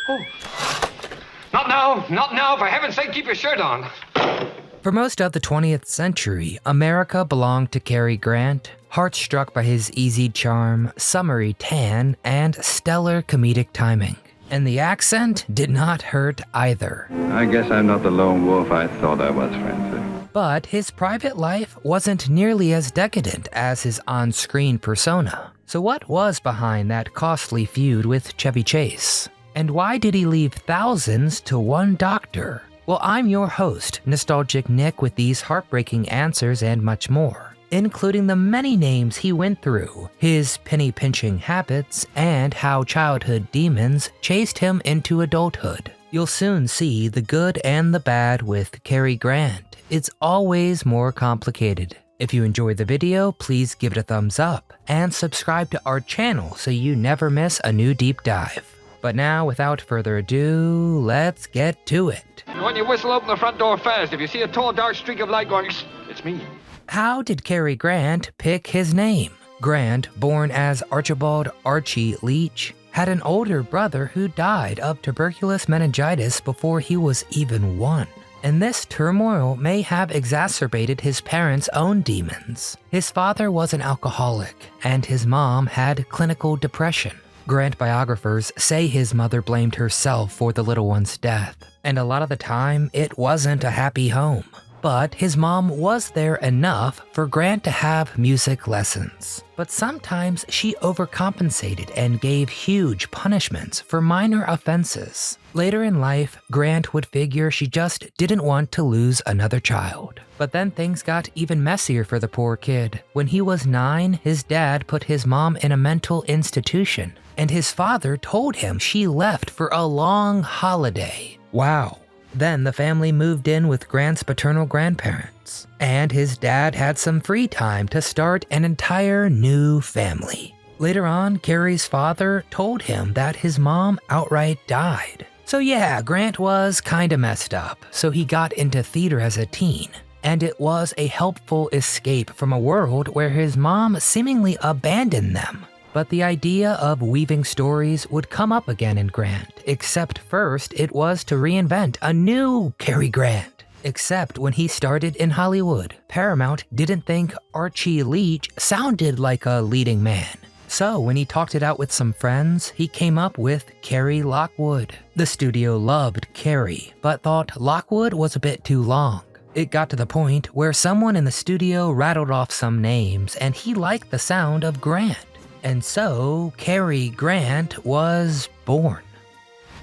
Oh. Not now, not now. For heaven's sake, keep your shirt on. For most of the 20th century, America belonged to Cary Grant, heart-struck by his easy charm, summery tan, and stellar comedic timing. And the accent did not hurt either. I guess I'm not the lone wolf I thought I was, Francie. But his private life wasn't nearly as decadent as his on-screen persona. So what was behind that costly feud with Chevy Chase? And why did he leave thousands to one doctor? Well, I'm your host, Nostalgic Nick, with these heartbreaking answers and much more, including the many names he went through, his penny-pinching habits, and how childhood demons chased him into adulthood. You'll soon see the good and the bad with Cary Grant. It's always more complicated. If you enjoyed the video, please give it a thumbs up and subscribe to our channel so you never miss a new deep dive. But now, without further ado, let's get to it. When you whistle, open the front door fast. If you see a tall, dark streak of light going, it's me. How did Cary Grant pick his name? Grant, born as Archibald Archie Leach, had an older brother who died of tuberculous meningitis before he was even 1. And this turmoil may have exacerbated his parents' own demons. His father was an alcoholic, and his mom had clinical depression. Grant biographers say his mother blamed herself for the little one's death, and a lot of the time, it wasn't a happy home. But his mom was there enough for Grant to have music lessons. But sometimes she overcompensated and gave huge punishments for minor offenses. Later in life, Grant would figure she just didn't want to lose another child. But then things got even messier for the poor kid. When he was 9, his dad put his mom in a mental institution, and his father told him she left for a long holiday. Wow. Then the family moved in with Grant's paternal grandparents, and his dad had some free time to start an entire new family. Later on, Cary's father told him that his mom outright died. So yeah, Grant was kinda messed up, so he got into theater as a teen, and it was a helpful escape from a world where his mom seemingly abandoned them. But the idea of weaving stories would come up again in Grant, except first it was to reinvent a new Cary Grant. Except when he started in Hollywood, Paramount didn't think Archie Leach sounded like a leading man. So when he talked it out with some friends, he came up with Cary Lockwood. The studio loved Cary, but thought Lockwood was a bit too long. It got to the point where someone in the studio rattled off some names and he liked the sound of Grant. And so, Cary Grant was born.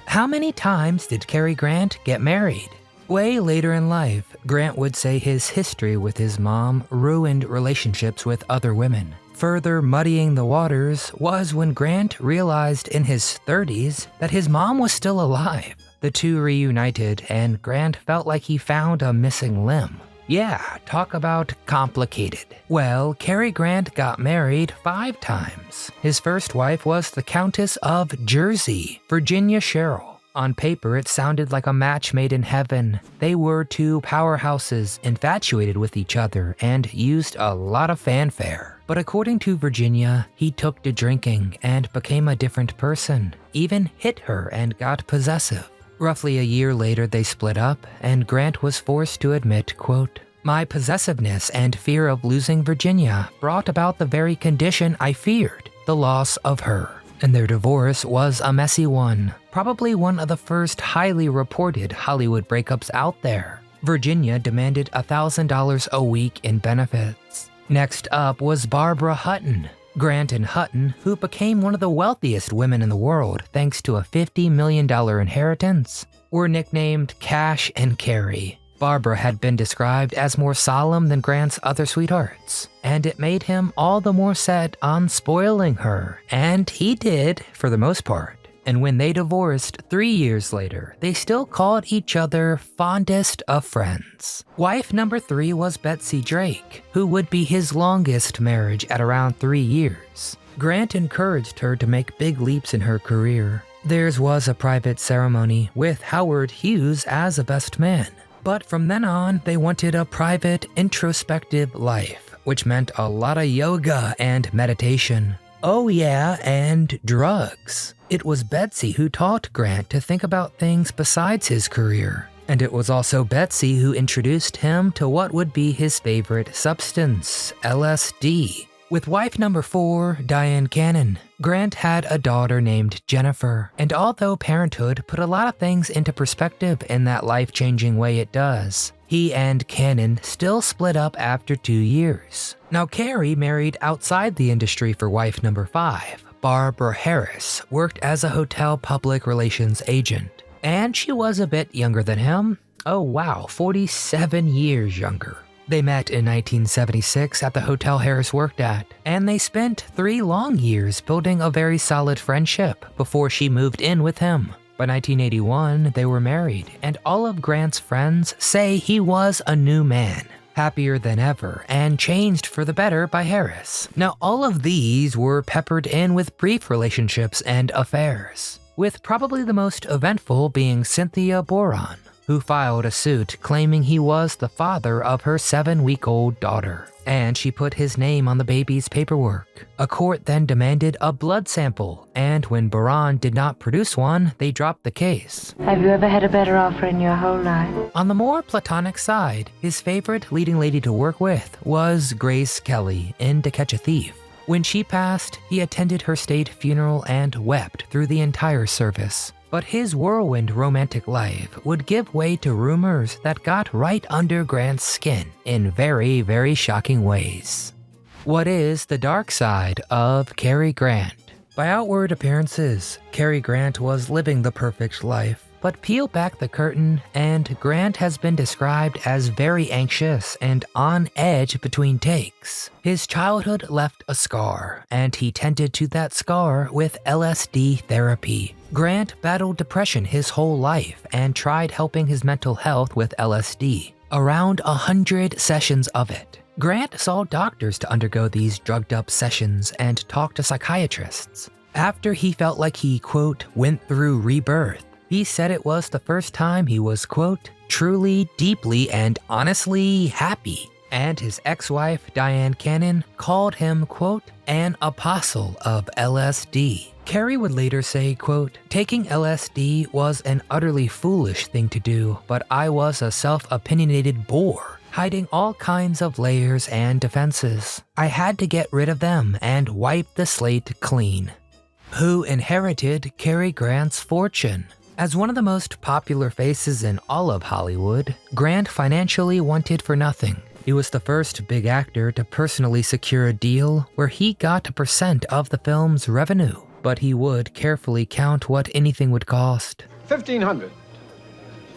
How many times did Cary Grant get married? Way later in life, Grant would say his history with his mom ruined relationships with other women. Further muddying the waters was when Grant realized in his 30s that his mom was still alive. The two reunited, and Grant felt like he found a missing limb. Yeah, talk about complicated. Well, Cary Grant got married 5 times. His first wife was the Countess of Jersey, Virginia Sherrill. On paper, it sounded like a match made in heaven. They were two powerhouses infatuated with each other and used a lot of fanfare. But according to Virginia, he took to drinking and became a different person, even hit her and got possessive. Roughly a year later, they split up, and Grant was forced to admit, quote, "My possessiveness and fear of losing Virginia brought about the very condition I feared, the loss of her." And their divorce was a messy one, probably one of the first highly reported Hollywood breakups out there. Virginia demanded $1,000 a week in benefits. Next up was Barbara Hutton. Grant and Hutton, who became one of the wealthiest women in the world thanks to a $50 million inheritance, were nicknamed Cash and Cary. Barbara had been described as more solemn than Grant's other sweethearts, and it made him all the more set on spoiling her, and he did, for the most part. And when they divorced 3 years later, they still called each other fondest of friends. Wife number 3 was Betsy Drake, who would be his longest marriage at around 3 years. Grant encouraged her to make big leaps in her career. Theirs was a private ceremony with Howard Hughes as a best man. But from then on, they wanted a private, introspective life, which meant a lot of yoga and meditation. Oh yeah, and drugs. It was Betsy who taught Grant to think about things besides his career. And it was also Betsy who introduced him to what would be his favorite substance, LSD. With wife number 4, Diane Cannon, Grant had a daughter named Jennifer, and although parenthood put a lot of things into perspective in that life-changing way it does, he and Cannon still split up after 2 years. Now Cary married outside the industry for wife number 5. Barbara Harris worked as a hotel public relations agent, and she was a bit younger than him. Oh wow, 47 years younger. They met in 1976 at the hotel Harris worked at, and they spent 3 long years building a very solid friendship before she moved in with him. By 1981, they were married, and all of Grant's friends say he was a new man, happier than ever, and changed for the better by Harris. Now, all of these were peppered in with brief relationships and affairs, with probably the most eventful being Cynthia Boron, who filed a suit claiming he was the father of her 7-week-old daughter, and she put his name on the baby's paperwork. A court then demanded a blood sample, and when Boron did not produce one, they dropped the case. Have you ever had a better offer in your whole life? On the more platonic side, his favorite leading lady to work with was Grace Kelly in To Catch a Thief. When she passed, he attended her state funeral and wept through the entire service. But his whirlwind romantic life would give way to rumors that got right under Grant's skin in very, very shocking ways. What is the dark side of Cary Grant? By outward appearances, Cary Grant was living the perfect life. But peel back the curtain, and Grant has been described as very anxious and on edge between takes. His childhood left a scar, and he tended to that scar with LSD therapy. Grant battled depression his whole life and tried helping his mental health with LSD. Around 100 sessions of it. Grant saw doctors to undergo these drugged-up sessions and talked to psychiatrists. After he felt like he, quote, went through rebirth, he said it was the first time he was, quote, truly, deeply, and honestly happy. And his ex-wife, Diane Cannon, called him, quote, an apostle of LSD. Cary would later say, quote, taking LSD was an utterly foolish thing to do, but I was a self-opinionated bore, hiding all kinds of layers and defenses. I had to get rid of them and wipe the slate clean. Who inherited Cary Grant's fortune? As one of the most popular faces in all of Hollywood, Grant financially wanted for nothing. He was the first big actor to personally secure a deal where he got a % of the film's revenue, but he would carefully count what anything would cost. $1,500.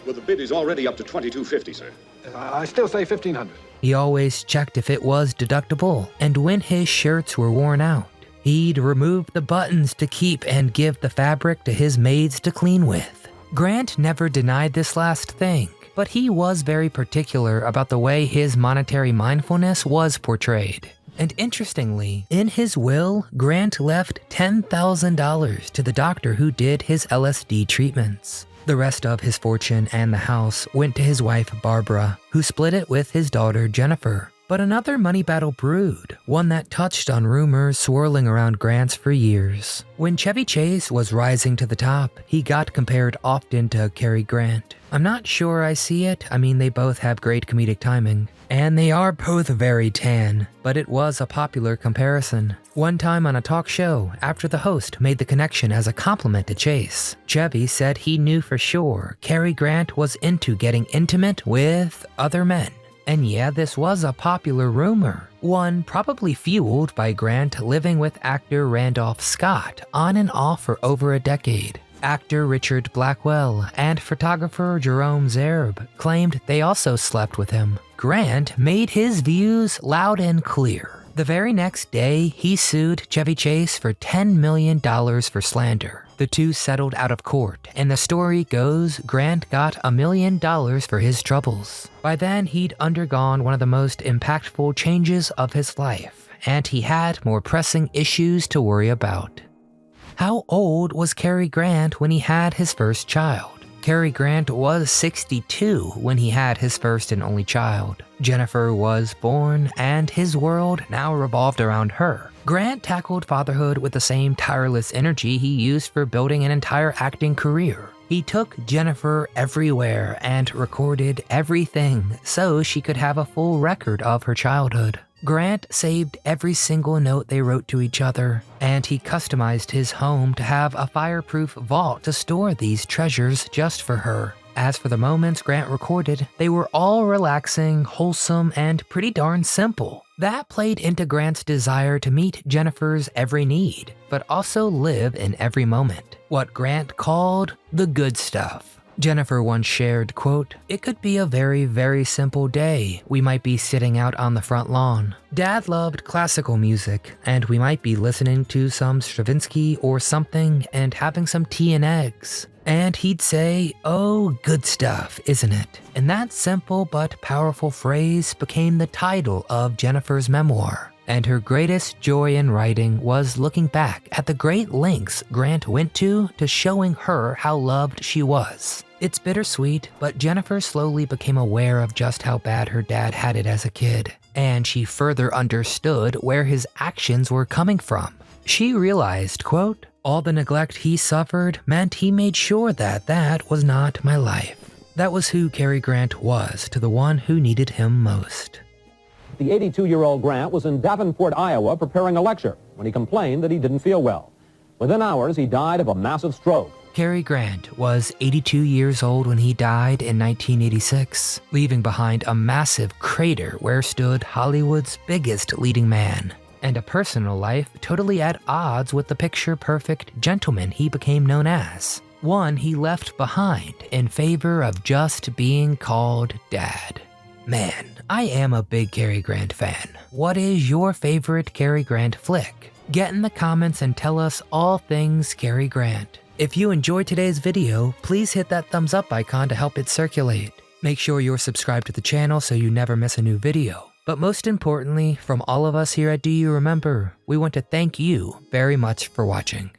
Well, the bid is already up to $2,250, sir. I still say $1,500. He always checked if it was deductible, and when his shirts were worn out, he'd remove the buttons to keep and give the fabric to his maids to clean with. Grant never denied this last thing, but he was very particular about the way his monetary mindfulness was portrayed. And interestingly, in his will, Grant left $10,000 to the doctor who did his LSD treatments. The rest of his fortune and the house went to his wife Barbara, who split it with his daughter Jennifer. But another money battle brewed, one that touched on rumors swirling around Grant's for years. When Chevy Chase was rising to the top, he got compared often to Cary Grant. I'm not sure I see it. I mean, they both have great comedic timing. And they are both very tan, but it was a popular comparison. One time on a talk show, after the host made the connection as a compliment to Chase, Chevy said he knew for sure Cary Grant was into getting intimate with other men. And yeah, this was a popular rumor, one probably fueled by Grant living with actor Randolph Scott on and off for over a decade. Actor Richard Blackwell and photographer Jerome Zerb claimed they also slept with him. Grant made his views loud and clear. The very next day, he sued Chevy Chase for $10 million for slander. The two settled out of court, and the story goes Grant got $1 million for his troubles. By then, he'd undergone one of the most impactful changes of his life, and he had more pressing issues to worry about. How old was Cary Grant when he had his first child? Cary Grant was 62 when he had his first and only child. Jennifer was born, and his world now revolved around her. Grant tackled fatherhood with the same tireless energy he used for building an entire acting career. He took Jennifer everywhere and recorded everything so she could have a full record of her childhood. Grant saved every single note they wrote to each other, and he customized his home to have a fireproof vault to store these treasures just for her. As for the moments Grant recorded, they were all relaxing, wholesome, and pretty darn simple. That played into Grant's desire to meet Jennifer's every need, but also live in every moment. What Grant called the good stuff. Jennifer once shared, quote, "It could be a very, very simple day. We might be sitting out on the front lawn. Dad loved classical music, and we might be listening to some Stravinsky or something and having some tea and eggs. And he'd say, 'Oh, good stuff, isn't it?' And that simple but powerful phrase became the title of Jennifer's memoir. And her greatest joy in writing was looking back at the great lengths Grant went to showing her how loved she was. It's bittersweet, but Jennifer slowly became aware of just how bad her dad had it as a kid, and she further understood where his actions were coming from. She realized, quote, "All the neglect he suffered meant he made sure that was not my life." That was who Cary Grant was to the one who needed him most. The 82-year-old Grant was in Davenport, Iowa, preparing a lecture when he complained that he didn't feel well. Within hours, he died of a massive stroke. Cary Grant was 82 years old when he died in 1986, leaving behind a massive crater where stood Hollywood's biggest leading man, and a personal life totally at odds with the picture-perfect gentleman he became known as. One he left behind in favor of just being called Dad. Man, I am a big Cary Grant fan. What is your favorite Cary Grant flick? Get in the comments and tell us all things Cary Grant. If you enjoyed today's video, please hit that thumbs up icon to help it circulate. Make sure you're subscribed to the channel so you never miss a new video. But most importantly, from all of us here at Do You Remember, we want to thank you very much for watching.